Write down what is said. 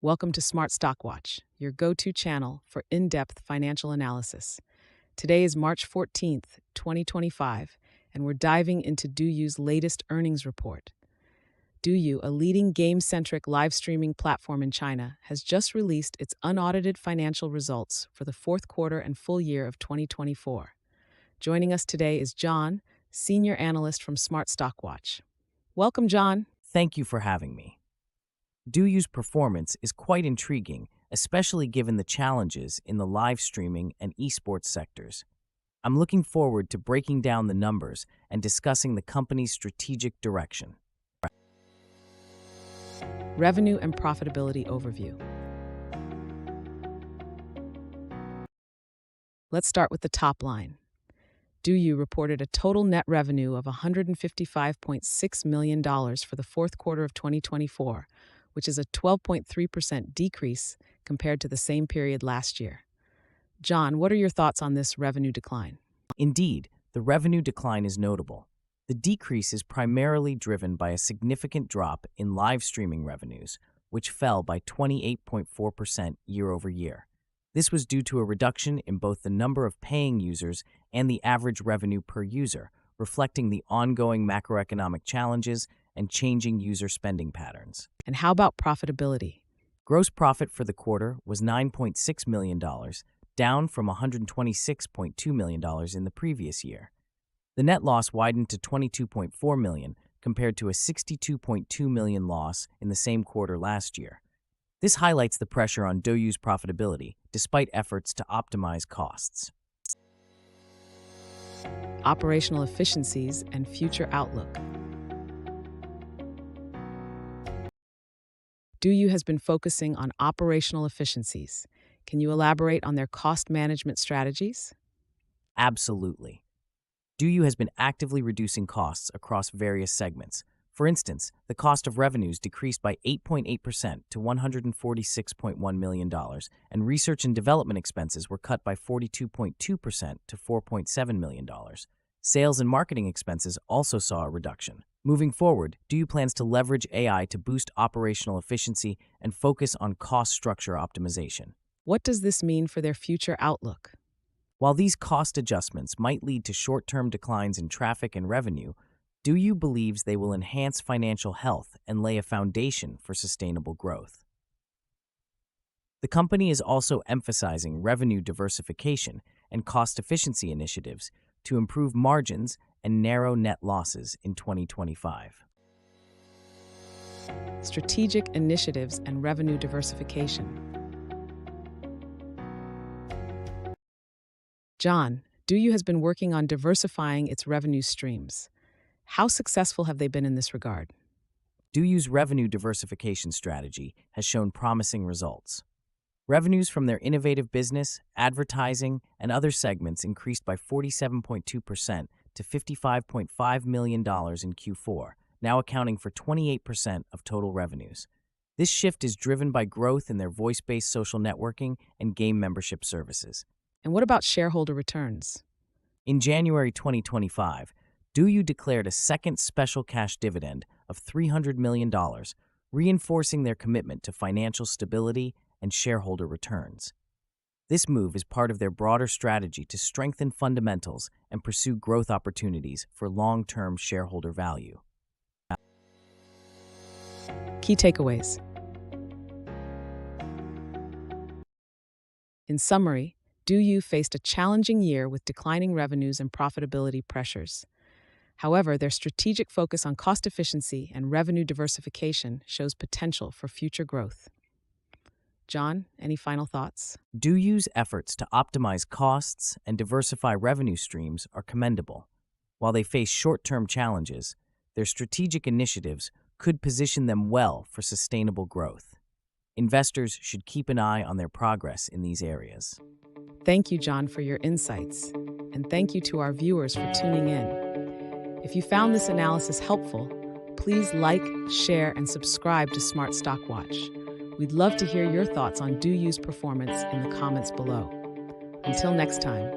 Welcome to Smart Stock Watch, your go-to channel for in-depth financial analysis. Today is March 14th, 2025, and we're diving into DouYu's latest earnings report. DouYu, a leading game-centric live streaming platform in China, has just released its unaudited financial results for the fourth quarter and full year of 2024. Joining us today is John, senior analyst from Smart Stock Watch. Welcome, John. Thank you for having me. DouYu's performance is quite intriguing, especially given the challenges in the live streaming and esports sectors. I'm looking forward to breaking down the numbers and discussing the company's strategic direction. Revenue and profitability overview. Let's start with the top line. DouYu reported a total net revenue of $155.6 million for the fourth quarter of 2024, which is a 12.3% decrease compared to the same period last year. John, what are your thoughts on this revenue decline? Indeed, the revenue decline is notable. The decrease is primarily driven by a significant drop in live streaming revenues, which fell by 28.4% year over year. This was due to a reduction in both the number of paying users and the average revenue per user, reflecting the ongoing macroeconomic challenges and changing user spending patterns. And how about profitability? Gross profit for the quarter was $9.6 million, down from $126.2 million in the previous year. The net loss widened to $22.4 million compared to a $62.2 million loss in the same quarter last year. This highlights the pressure on DouYu's profitability, despite efforts to optimize costs. Operational efficiencies and future outlook. DouYu has been focusing on operational efficiencies. Can you elaborate on their cost management strategies? Absolutely. DouYu has been actively reducing costs across various segments. For instance, the cost of revenues decreased by 8.8% to $146.1 million, and research and development expenses were cut by 42.2% to $4.7 million. Sales and marketing expenses also saw a reduction. Moving forward, DouYu plans to leverage AI to boost operational efficiency and focus on cost structure optimization. What does this mean for their future outlook? While these cost adjustments might lead to short-term declines in traffic and revenue, DouYu believes they will enhance financial health and lay a foundation for sustainable growth. The company is also emphasizing revenue diversification and cost efficiency initiatives to improve margins and narrow net losses in 2025. Strategic initiatives and revenue diversification. John, DouYu has been working on diversifying its revenue streams. How successful have they been in this regard? DouYu's revenue diversification strategy has shown promising results. Revenues from their innovative business, advertising, and other segments increased by 47.2% to $55.5 million in Q4, now accounting for 28% of total revenues. This shift is driven by growth in their voice-based social networking and game membership services. And what about shareholder returns? In January 2025, DouYu declared a second special cash dividend of $300 million, reinforcing their commitment to financial stability and shareholder returns. This move is part of their broader strategy to strengthen fundamentals and pursue growth opportunities for long-term shareholder value. Key takeaways. In summary, DouYu faced a challenging year with declining revenues and profitability pressures. However, their strategic focus on cost efficiency and revenue diversification shows potential for future growth. John, any final thoughts? DouYu's efforts to optimize costs and diversify revenue streams are commendable. While they face short-term challenges, their strategic initiatives could position them well for sustainable growth. Investors should keep an eye on their progress in these areas. Thank you, John, for your insights, and thank you to our viewers for tuning in. If you found this analysis helpful, please like, share, and subscribe to Smart Stock Watch. We'd love to hear your thoughts on DouYu's performance in the comments below. Until next time.